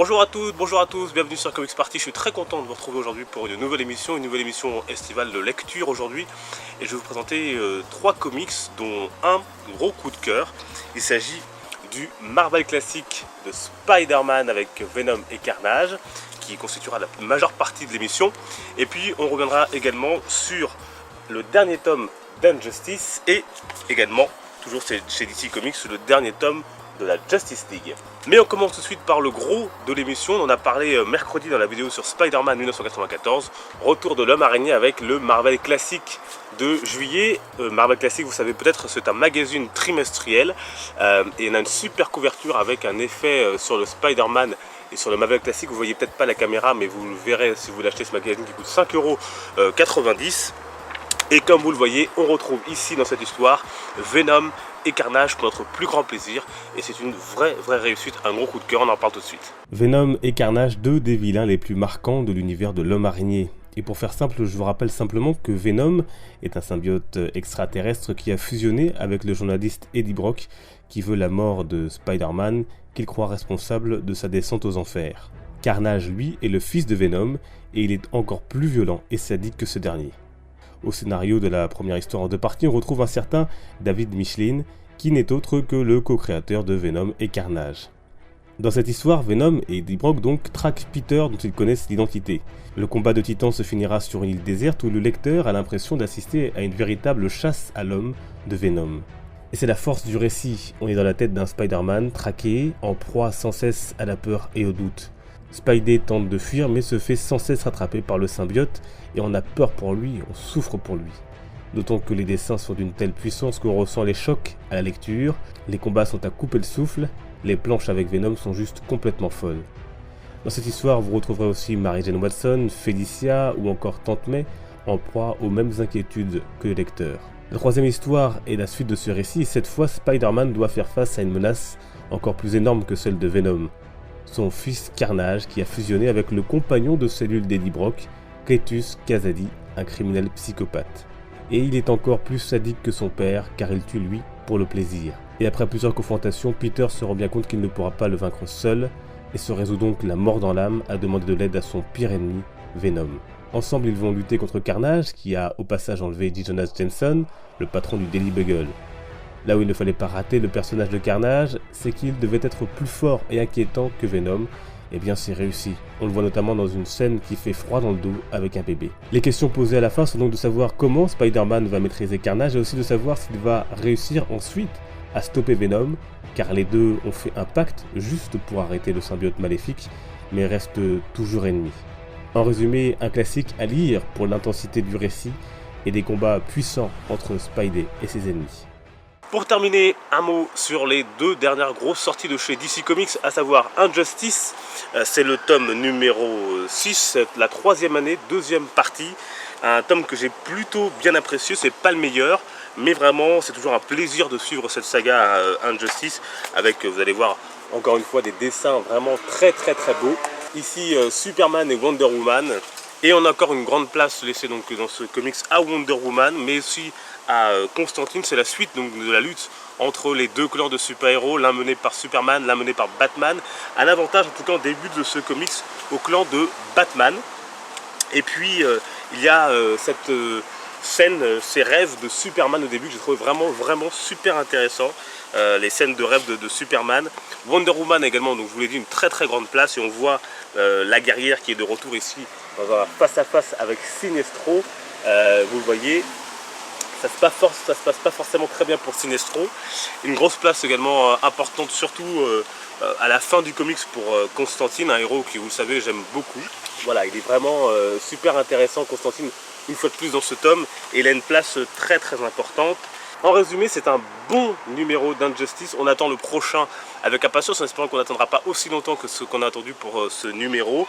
Bonjour à toutes, bonjour à tous, bienvenue sur Comics Party. Je suis très content de vous retrouver aujourd'hui pour une nouvelle émission estivale de lecture aujourd'hui. Et je vais vous présenter trois comics dont un gros coup de cœur. Il s'agit du Marvel classique de Spider-Man avec Venom et Carnage, qui constituera la majeure partie de l'émission. Et puis on reviendra également sur le dernier tome d'Injustice et également, toujours chez DC Comics, le dernier tome de la Justice League. Mais on commence tout de suite par le gros de l'émission. On en a parlé mercredi dans la vidéo sur Spider-Man 1994, retour de l'homme araignée avec le Marvel classique de juillet. Marvel classique, vous savez peut-être, c'est un magazine trimestriel et on a une super couverture avec un effet sur le Spider-Man et sur le Marvel classique. Vous voyez peut-être pas la caméra, mais vous le verrez si vous l'achetez, ce magazine qui coûte 5,90 €. Et comme vous le voyez, on retrouve ici dans cette histoire Venom et Carnage pour notre plus grand plaisir. Et c'est une vraie réussite, un gros coup de cœur, on en parle tout de suite. Venom et Carnage, deux des vilains les plus marquants de l'univers de l'homme araignée. Et pour faire simple, je vous rappelle simplement que Venom est un symbiote extraterrestre qui a fusionné avec le journaliste Eddie Brock, qui veut la mort de Spider-Man, qu'il croit responsable de sa descente aux enfers. Carnage, lui, est le fils de Venom, et il est encore plus violent et sadique que ce dernier. Au scénario de la première histoire en deux parties, on retrouve un certain David Michelin, qui n'est autre que le co-créateur de Venom et Carnage. Dans cette histoire, Venom et Eddie Brock donc traquent Peter dont ils connaissent l'identité. Le combat de titans se finira sur une île déserte où le lecteur a l'impression d'assister à une véritable chasse à l'homme de Venom. Et c'est la force du récit, on est dans la tête d'un Spider-Man traqué, en proie sans cesse à la peur et au doute. Spidey tente de fuir mais se fait sans cesse rattraper par le symbiote et on a peur pour lui, on souffre pour lui. D'autant que les dessins sont d'une telle puissance qu'on ressent les chocs à la lecture, les combats sont à couper le souffle, les planches avec Venom sont juste complètement folles. Dans cette histoire, vous retrouverez aussi Mary Jane Watson, Felicia ou encore Tante May en proie aux mêmes inquiétudes que le lecteur. La troisième histoire est la suite de ce récit et cette fois Spider-Man doit faire face à une menace encore plus énorme que celle de Venom. Son fils Carnage qui a fusionné avec le compagnon de cellule d'Eddie Brock, Cletus Kasady, un criminel psychopathe. Et il est encore plus sadique que son père car il tue lui pour le plaisir. Et après plusieurs confrontations, Peter se rend bien compte qu'il ne pourra pas le vaincre seul et se résout donc la mort dans l'âme à demander de l'aide à son pire ennemi, Venom. Ensemble ils vont lutter contre Carnage qui a au passage enlevé J. Jonah Jameson, le patron du Daily Bugle. Là où il ne fallait pas rater le personnage de Carnage, c'est qu'il devait être plus fort et inquiétant que Venom. Et bien c'est réussi. On le voit notamment dans une scène qui fait froid dans le dos avec un bébé. Les questions posées à la fin sont donc de savoir comment Spider-Man va maîtriser Carnage et aussi de savoir s'il va réussir ensuite à stopper Venom, car les deux ont fait un pacte juste pour arrêter le symbiote maléfique, mais restent toujours ennemis. En résumé, un classique à lire pour l'intensité du récit et des combats puissants entre Spidey et ses ennemis. Pour terminer, un mot sur les deux dernières grosses sorties de chez DC Comics, à savoir Injustice, c'est le tome numéro 6, la troisième année, deuxième partie, un tome que j'ai plutôt bien apprécié, c'est pas le meilleur, mais vraiment c'est toujours un plaisir de suivre cette saga Injustice, avec, vous allez voir, encore une fois des dessins vraiment très beaux. Ici Superman et Wonder Woman, et on a encore une grande place laissée donc dans ce comics à Wonder Woman, mais aussi à Constantine. C'est la suite donc de la lutte entre les deux clans de super-héros, l'un mené par Superman, l'un mené par Batman. Un avantage en tout cas en début de ce comics au clan de Batman. Et puis il y a cette scène, ces rêves de Superman au début que j'ai trouvé vraiment super intéressant. Les scènes de rêve de Superman. Wonder Woman également, donc je vous l'ai dit, une très grande place et on voit la guerrière qui est de retour ici dans un face-à-face avec Sinestro. Vous le voyez, ça se passe pas forcément très bien pour Sinestro. Une grosse place également importante, surtout à la fin du comics pour Constantine, un héros qui, vous le savez, j'aime beaucoup. Voilà, il est vraiment super intéressant, Constantine, une fois de plus dans ce tome, et il a une place très importante. En résumé, c'est un bon numéro d'Injustice. On attend le prochain avec impatience, en espérant qu'on n'attendra pas aussi longtemps que ce qu'on a attendu pour ce numéro.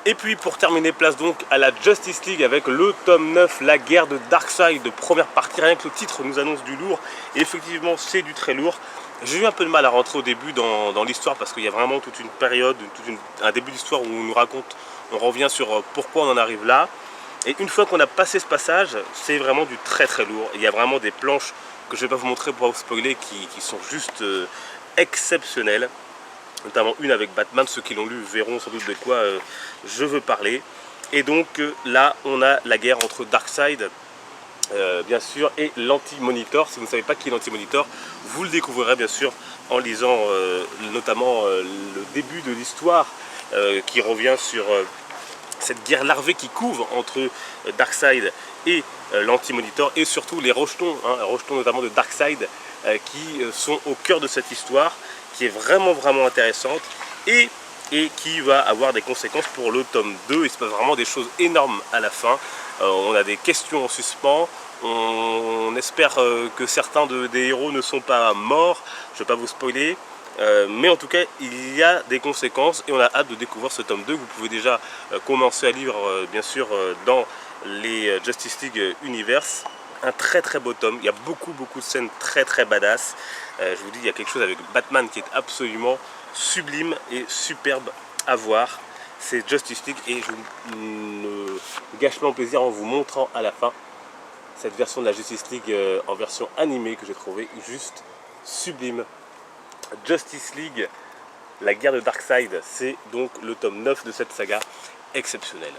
Et puis pour terminer, place donc à la Justice League avec le tome 9, la guerre de Darkseid, de première partie. Rien que le titre nous annonce du lourd, et effectivement c'est du très lourd. J'ai eu un peu de mal à rentrer au début dans l'histoire parce qu'il y a vraiment toute une période, un début d'histoire où on nous raconte, on revient sur pourquoi on en arrive là. Et une fois qu'on a passé ce passage, c'est vraiment du très lourd. Il y a vraiment des planches que je ne vais pas vous montrer pour pas vous spoiler qui sont juste exceptionnelles. notamment une avec Batman. Ceux qui l'ont lu verront sans doute de quoi je veux parler. Et donc là, on a la guerre entre Darkseid, bien sûr, et l'Anti-Monitor. Si vous ne savez pas qui est l'Anti-Monitor, vous le découvrirez bien sûr en lisant notamment le début de l'histoire qui revient sur cette guerre larvée qui couvre entre Darkseid et l'Anti-Monitor, et surtout les rejetons, rejetons notamment de Darkseid qui sont au cœur de cette histoire, qui est vraiment intéressante et qui va avoir des conséquences pour le tome 2. Il se passe vraiment des choses énormes à la fin. On a des questions en suspens. On espère que certains des héros ne sont pas morts. Je ne vais pas vous spoiler. Mais en tout cas, il y a des conséquences et on a hâte de découvrir ce tome 2. Vous pouvez déjà commencer à lire, bien sûr, dans les Justice League Universe. Un très beau tome. Il y a beaucoup de scènes très badass. Je vous dis, il y a quelque chose avec Batman qui est absolument sublime et superbe à voir. C'est Justice League et je ne gâche pas mon plaisir en vous montrant à la fin cette version de la Justice League en version animée que j'ai trouvé juste sublime. Justice League, la guerre de Darkseid, c'est donc le tome 9 de cette saga exceptionnelle.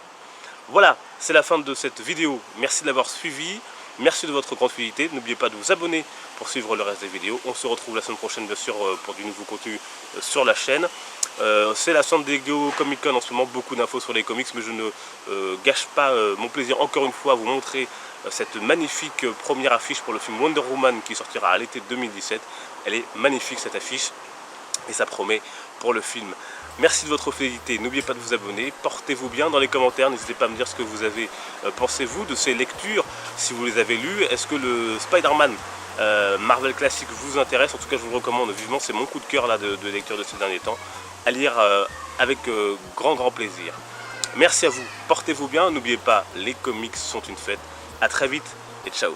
Voilà, c'est la fin de cette vidéo. Merci de l'avoir suivi. Merci de votre grande fidélité. N'oubliez pas de vous abonner pour suivre le reste des vidéos. On se retrouve la semaine prochaine, bien sûr, pour du nouveau contenu sur la chaîne. C'est la San Diego Comic Con en ce moment, beaucoup d'infos sur les comics, mais je ne gâche pas mon plaisir encore une fois à vous montrer cette magnifique première affiche pour le film Wonder Woman qui sortira à l'été 2017. Elle est magnifique cette affiche et ça promet pour le film. Merci de votre fidélité, n'oubliez pas de vous abonner, portez-vous bien dans les commentaires, n'hésitez pas à me dire ce que vous avez pensé vous de ces lectures, si vous les avez lues. Est-ce que le Spider-Man Marvel classique vous intéresse? En tout cas je vous le recommande vivement, c'est mon coup de cœur là, de lecture de ces derniers temps, à lire avec grand plaisir. Merci à vous, portez-vous bien, n'oubliez pas, les comics sont une fête, à très vite et ciao.